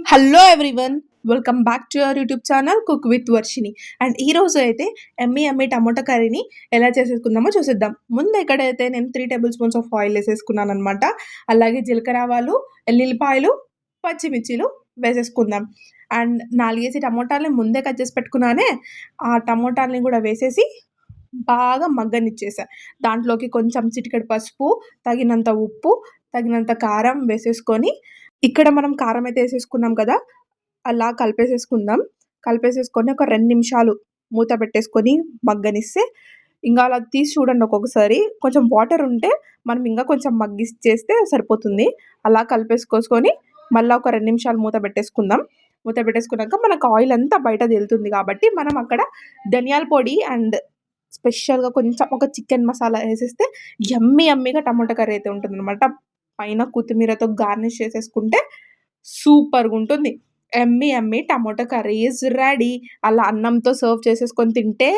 Hello everyone, welcome back to your YouTube channel cook with Varshini. And ఈ రోజు అయితే ఎమ్మి tomato కర్రీని ఎలా చేసేసుకుందామో చూసేద్దాం. ముందు ఎక్కడైతే నేను 3 టేబుల్ స్పూన్స్ ఆఫ్ ఆయిల్ వేసేసుకున్నాను అనమాట. అలాగే జీలకర్ర ఆవాలు, ఎల్లుల్లిపాయలు, పచ్చిమిర్చిలు వేసేసుకుందాం. అండ్ 4 టమోటాలని ముందే కట్ చేసి పెట్టుకున్నానే, ఆ టమోటాలని కూడా వేసేసి బాగా మగ్గనిచ్చేసా. దాంట్లోకి కొంచెం చిటికెడు పసుపు, తగినంత ఉప్పు, తగినంత కారం వేసేసుకొని, ఇక్కడ మనం కారం అయితే వేసేసుకున్నాం కదా, అలా కలిపేసేసుకుందాం. కలిపేసేసుకొని ఒక 2 నిమిషాలు మూత పెట్టేసుకొని మగ్గనిస్తే, ఇంక అలా తీసి చూడండి ఒక్కొక్కసారి. కొంచెం వాటర్ ఉంటే మనం ఇంకా కొంచెం మగ్గిచ్చేస్తే సరిపోతుంది. అలా కలిపేసుకొని మళ్ళా ఒక 2 నిమిషాలు మూత పెట్టేసుకుందాం. మూత పెట్టేసుకున్నాక మనకు ఆయిల్ అంతా బయట తేలుతుంది కాబట్టి, మనం అక్కడ ధనియాల పొడి అండ్ స్పెషల్‌గా కొంచెం ఒక చికెన్ మసాలా ఏసేస్తే యమ్మీగా టమాటా కర్రీ అయితే ఉంటుందనమాట. పైన కొత్తిమీరతో గార్నిష్ చేసేసుకుంటే సూపర్‌గుంటుంది. యమ్మీ టమాటా కర్రీ ఈస్ రెడీ. అలా అన్నంతో సర్వ్ చేసేసుకొని తింటే